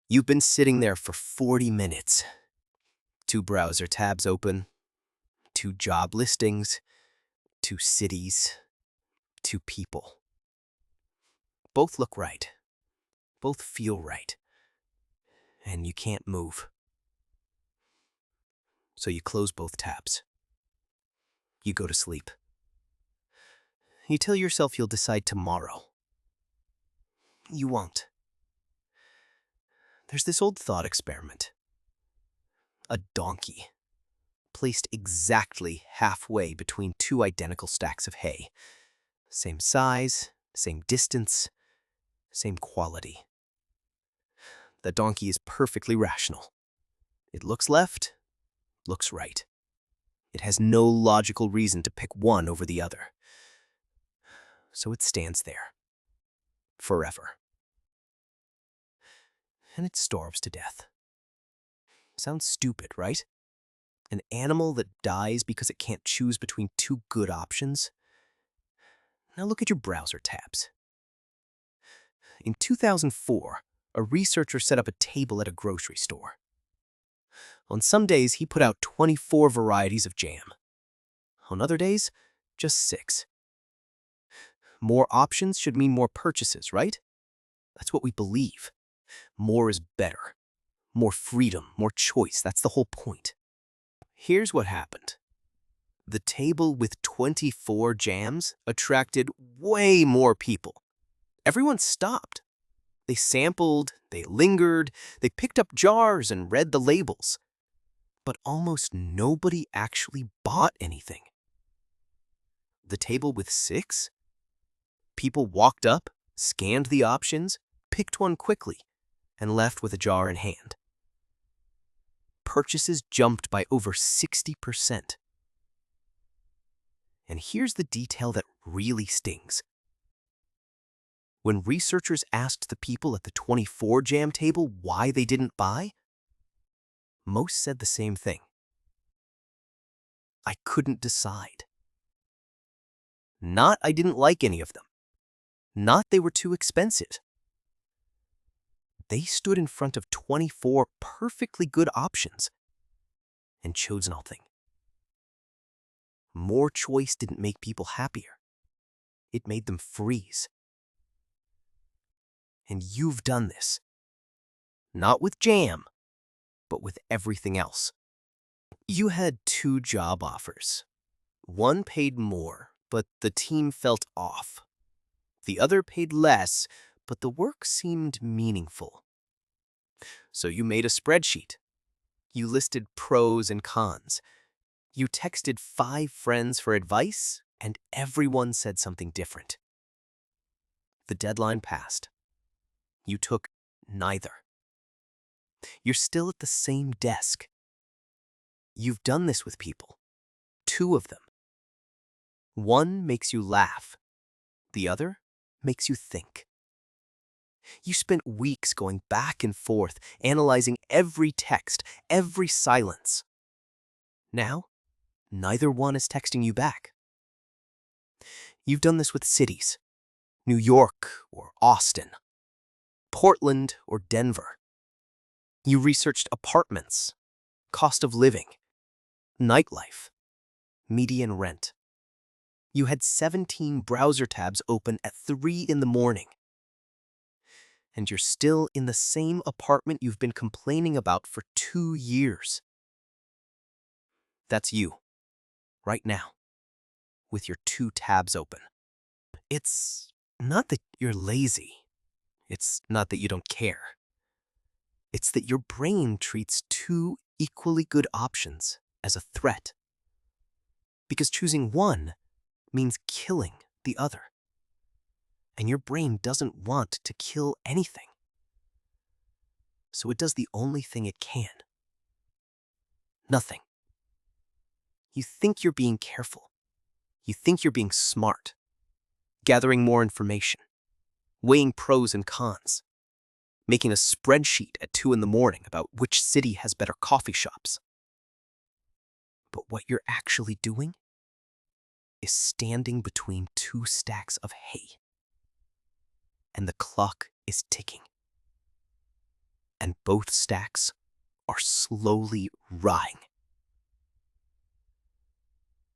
You've been sitting there for 40 minutes. Two browser tabs open, two job listings, two cities, two people. Both look right. Both feel right. And you can't move. So you close both tabs. You go to sleep. You tell yourself you'll decide tomorrow. You won't. There's this old thought experiment. A donkey, placed exactly halfway between two identical stacks of hay. Same size, same distance, same quality. The donkey is perfectly rational. It looks left, looks right. It has no logical reason to pick one over the other. So it stands there, forever. And it starves to death. Sounds stupid, right? An animal that dies because it can't choose between two good options? Now look at your browser tabs. In 2004, a researcher set up a table at a grocery store. On some days, he put out 24 varieties of jam. On other days, just 6. More options should mean more purchases, right? That's what we believe. More is better. More freedom, more choice. That's the whole point. Here's what happened. The table with 24 jams attracted way more people. Everyone stopped. They sampled, they lingered, they picked up jars and read the labels. But almost nobody actually bought anything. The table with 6? People walked up, scanned the options, picked one quickly, and left with a jar in hand. Purchases jumped by over 60%. And here's the detail that really stings. When researchers asked the people at the 24 jam table why they didn't buy, most said the same thing. I couldn't decide. Not I didn't like any of them. Not they were too expensive. They stood in front of 24 perfectly good options and chose nothing. More choice didn't make people happier. It made them freeze. And you've done this. Not with jam, but with everything else. You had 2 job offers. One paid more, but the team felt off. The other paid less, but the work seemed meaningful. So you made a spreadsheet. You listed pros and cons. You texted 5 friends for advice, and everyone said something different. The deadline passed. You took neither. You're still at the same desk. You've done this with people. 2 of them. One makes you laugh. The other makes you think. You spent weeks going back and forth, analyzing every text, every silence. Now, neither one is texting you back. You've done this with cities. New York or Austin. Portland or Denver. You researched apartments, cost of living, nightlife, median rent. You had 17 browser tabs open at 3 in the morning. And you're still in the same apartment you've been complaining about for 2 years. That's you, right now, with your 2 tabs open. It's not that you're lazy. It's not that you don't care. It's that your brain treats 2 equally good options as a threat. Because choosing one means killing the other. And your brain doesn't want to kill anything. So it does the only thing it can. Nothing. You think you're being careful. You think you're being smart. Gathering more information. Weighing pros and cons. Making a spreadsheet at 2 in the morning about which city has better coffee shops. But what you're actually doing is standing between 2 stacks of hay. And the clock is ticking. and both stacks are slowly rotting.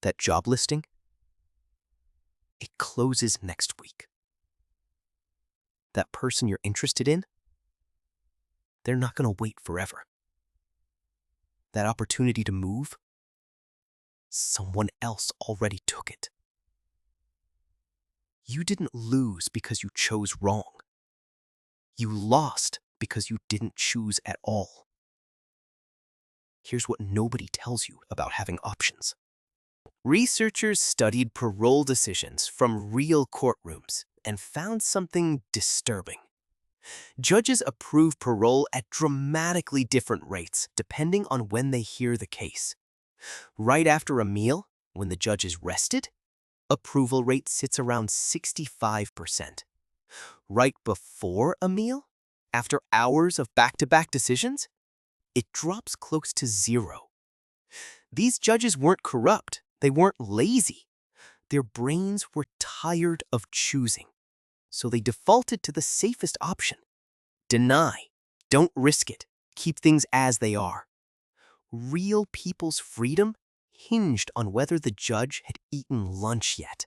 That job listing, it closes next week. That person you're interested in, they're not going to wait forever. That opportunity to move, someone else already took it. You didn't lose because you chose wrong. You lost because you didn't choose at all. Here's what nobody tells you about having options. Researchers studied parole decisions from real courtrooms and found something disturbing. Judges approve parole at dramatically different rates depending on when they hear the case. Right after a meal, when the judge is rested, approval rate sits around 65%. Right before a meal, after hours of back-to-back decisions, it drops close to 0. These judges weren't corrupt. They weren't lazy. Their brains were tired of choosing, so they defaulted to the safest option. Deny. Don't risk it. Keep things as they are. Real people's freedom hinged on whether the judge had eaten lunch yet.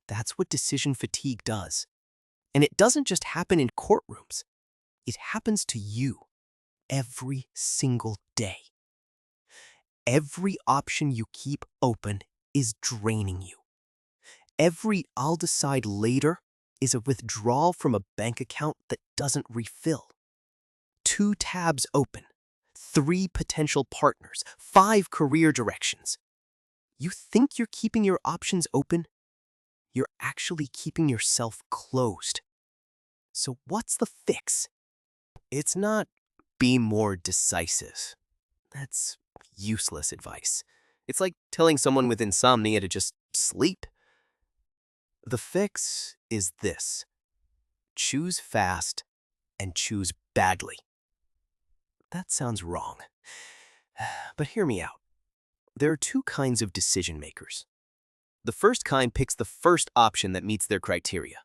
That's what decision fatigue does. And it doesn't just happen in courtrooms. It happens to you every single day. Every option you keep open is draining you. Every "I'll decide later" is a withdrawal from a bank account that doesn't refill. 2 tabs open, 3 potential partners, 5 career directions. You think you're keeping your options open? You're actually keeping yourself closed. So what's the fix? It's not be more decisive. That's useless advice. It's like telling someone with insomnia to just sleep. The fix is this: choose fast and choose badly. That sounds wrong. But hear me out. There are 2 kinds of decision makers. The first kind picks the first option that meets their criteria.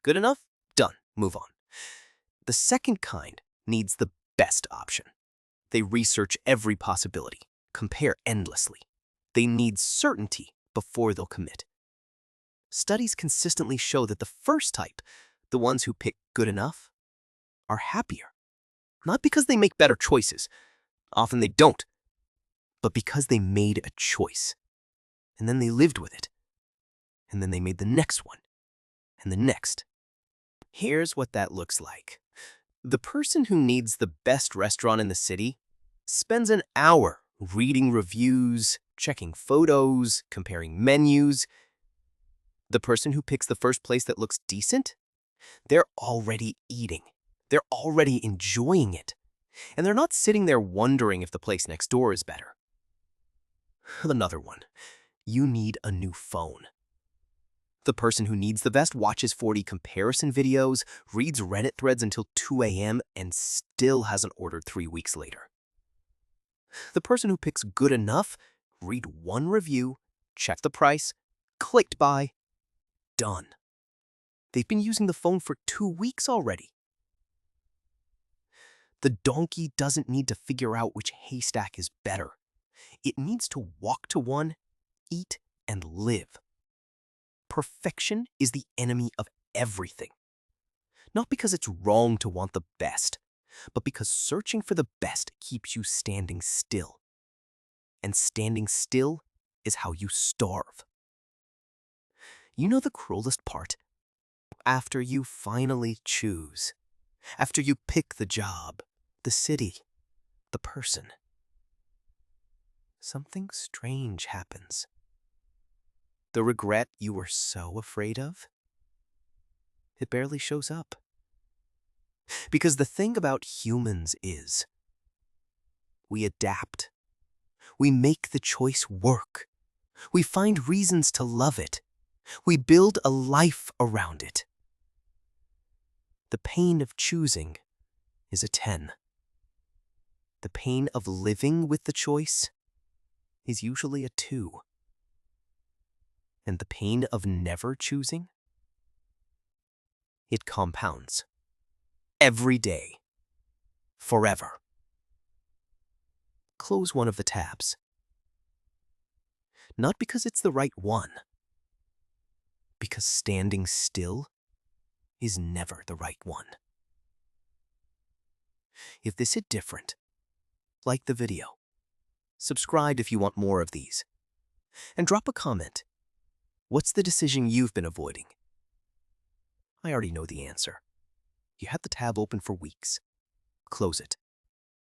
Good enough? Done. Move on. The second kind needs the best option. They research every possibility, compare endlessly. They need certainty before they'll commit. Studies consistently show that the first type, the ones who pick good enough, are happier. Not because they make better choices. Often they don't. But because they made a choice. And then they lived with it. And then they made the next one. And the next. Here's what that looks like. The person who needs the best restaurant in the city spends an hour reading reviews, checking photos, comparing menus. The person who picks the first place that looks decent, they're already eating. They're already enjoying it. And they're not sitting there wondering if the place next door is better. Another one. You need a new phone. The person who needs the best watches 40 comparison videos, reads Reddit threads until 2 a.m., and still hasn't ordered 3 weeks later. The person who picks good enough, read 1 review, check the price, clicked buy, done. They've been using the phone for 2 weeks already. The donkey doesn't need to figure out which haystack is better. It needs to walk to one, eat, and live. Perfection is the enemy of everything. Not because it's wrong to want the best, but because searching for the best keeps you standing still. And standing still is how you starve. You know the cruelest part? After you finally choose, after you pick the job, the city, the person, something strange happens. The regret you were so afraid of, it barely shows up. Because the thing about humans is, we adapt. We make the choice work. We find reasons to love it. We build a life around it. The pain of choosing is a 10. The pain of living with the choice is usually a 2. And the pain of never choosing, it compounds. Every day, forever. Close one of the tabs. Not because it's the right one, because standing still is never the right one. If this hit different, like the video, subscribe if you want more of these, and drop a comment. What's the decision you've been avoiding? I already know the answer. You had the tab open for weeks. Close it.